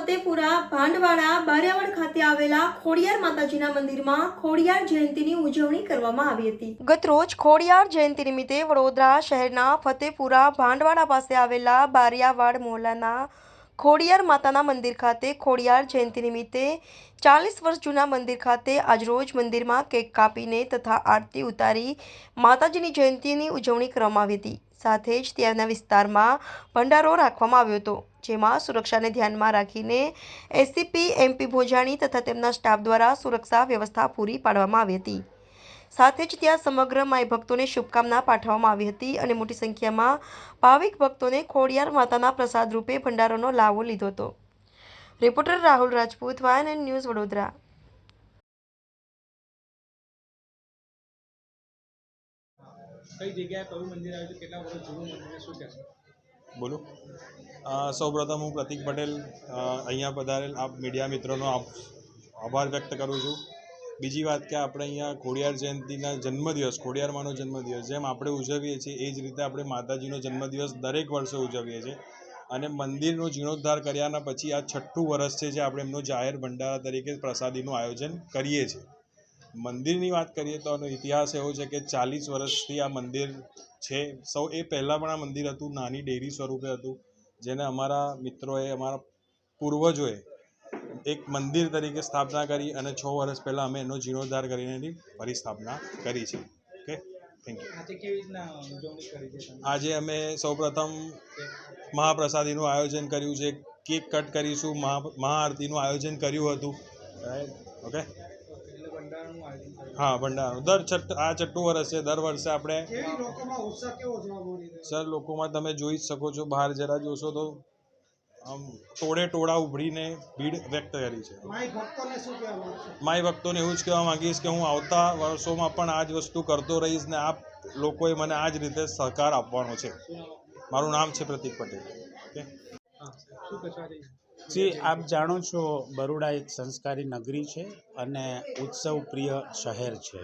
ફતેપુરા ભાંડવાડા બારિયાવાડ ખાતે આવેલા ખોડિયાર માતાજીના મંદિરમાં ખોડિયાર જયંતીની ઉજવણી કરવામાં આવી હતી। ગતરોજ ખોડિયાર જયંતી નિમિત્તે વડોદરા શહેરના ફતેપુરા ભાંડવાડા પાસે આવેલા બારિયાવાડ મોહલ્લાના ખોડિયાર માતાના મંદિર ખાતે ખોડિયાર જયંતી નિમિત્તે 40 વર્ષ જૂના મંદિર ખાતે આજરોજ મંદિરમાં કેક કાપીને તથા આરતી ઉતારી માતાજીની જયંતીની ઉજવણી કરવામાં આવી હતી। સાથે જ ત્યાંના વિસ્તારમાં ભંડારો રાખવામાં આવ્યો હતો, જેમાં સુરક્ષાને ધ્યાનમાં રાખીને એસીપી એમપી ભોજાણી તથા તેમના સ્ટાફ દ્વારા સુરક્ષા વ્યવસ્થા પૂરી પાડવામાં આવી હતી। સાથે જ ત્યાં સમગ્ર માઈ ભક્તોને શુભકામના પાઠવવામાં આવી હતી અને મોટી સંખ્યામાં ભાવિક ભક્તોને ખોડિયાર માતાના પ્રસાદ રૂપે ભંડારાનો લાવો લીધો હતો। Reporter Rahul Rajput, YNN news, Vadodara. કઈ જગ્યાએ કયું મંદિર આવ્યું છે, કેટલા વર્ષ જૂનું મંદિર, શું કહેશો? બોલો। સૌપ્રથમ હું પ્રતિક પટેલ અહીંયા પધારેલ આપ મીડિયા મિત્રોનો આભાર વ્યક્ત કરું છું। બીજી વાત કે આપણે અહીંયા ખોડિયાર જયંતીના જન્મદિવસ, ખોડિયારમાંનો જન્મદિવસ જેમ આપણે ઉજવીએ છીએ એ જ રીતે આપણે માતાજીનો જન્મદિવસ દરેક વર્ષે ઉજવીએ છીએ અને મંદિરનો જીર્ણોદ્ધાર કર્યાના પછી આ 6ઠું વર્ષ છે જે આપણે એમનો જાહેર ભંડારા તરીકે પ્રસાદીનું આયોજન કરીએ છીએ। મંદિરની વાત કરીએ તો આનો ઇતિહાસ એવો છે કે 40 વર્ષથી આ મંદિર છે। એ પહેલાં પણ આ મંદિર હતું, નાની ડેરી સ્વરૂપે હતું, જેને અમારા મિત્રોએ, અમારા પૂર્વજોએ એક મંદિર તરીકે સ્થાપના કરી અને 6 વર્ષ પહેલાં અમે એનો જીર્ણોદ્ધાર કરીને એની ફરી સ્થાપના કરી છે। Okay, thank you. આજે કેવી રીતના ઉજવણી કરી છે? આજે અમે સૌપ્રથમ મહાપ્રસાદીનું આયોજન કર્યું છે, કેક કટ કરીશું, મહાઆરતીનું આયોજન કર્યું હતું। ઓકે, હા, ભંડારો આ 6ઠું વર્ષ છે। દર વર્ષે આપણે સર લોકોમાં તમે જોઈ જ શકો છો, બહાર જરા જોશો તો આમ ટોળા ઉભરીને ભીડ વ્યક્ત કરી છે। માઈ ભક્તોને એવું જ કહેવા માંગીશ કે હું આવતા વર્ષોમાં પણ આ જ વસ્તુ કરતો રહીશ ને આપ લોકોએ મને આ જ રીતે સહકાર આપવાનો છે। મારું નામ છે પ્રતિક પટેલ। ઓકે, જી, આપ જાણો છો બરોડા એક સંસ્કારી નગરી છે અને ઉત્સવ પ્રિય શહેર છે।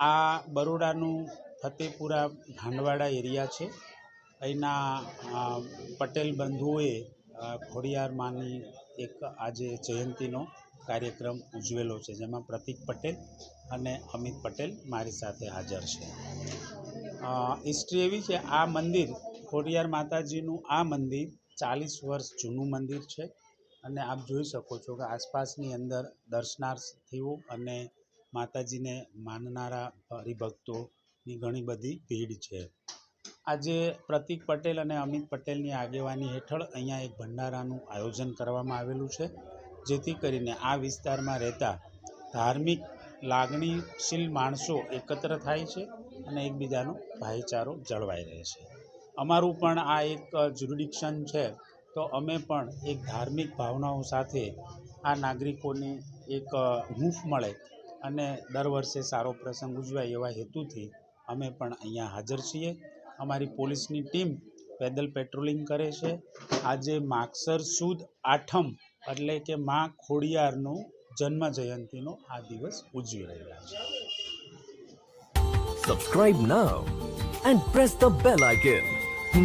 આ બરોડાનું ફતેપુરા ભાંડવાડા એરિયા છે। અહીંના પટેલ બંધુઓએ ખોડિયાર માની એક આજે જયંતીનો કાર્યક્રમ ઉજવેલો છે, જેમાં પ્રતિક પટેલ અને અમિત પટેલ મારી સાથે હાજર છે। હિસ્ટ્રી એવી છે, આ મંદિર ખોડિયાર માતાજીનું આ મંદિર 40 વર્ષ જૂનું મંદિર છે અને આપ જોઈ શકો છો કે આસપાસની અંદર દર્શનાર્થીઓ અને માતાજીને માનનારા હરિભક્તોની ઘણી બધી ભીડ છે। આજે પ્રતિક પટેલ અને અમિત પટેલની આગેવાની હેઠળ અહીંયા એક ભંડારાનું આયોજન કરવામાં આવેલું છે, જેથી કરીને આ વિસ્તારમાં રહેતા ધાર્મિક લાગણીશીલ માણસો એકત્ર થાય છે અને એકબીજાનો ભાઈચારો જળવાઈ રહે છે। અમારું પણ આ એક જ્યુરિડિક્શન છે, તો અમે પણ એક ધાર્મિક ભાવનાઓ સાથે આ નાગરિકોને એક હૂંફ મળે અને દર વર્ષે સારો પ્રસંગ ઉજવાય એવા હેતુથી અમે પણ અહીંયા હાજર છીએ। અમારી પોલીસની ટીમ પેદલ પેટ્રોલિંગ કરે છે। આજે માગસર સુદ આઠમ એટલે કે મા ખોડિયારનો જન્મ જયંતીનો આ દિવસ ઉજવી રહ્યા છે। Subscribe now and press the bell icon.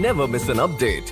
Never miss an update.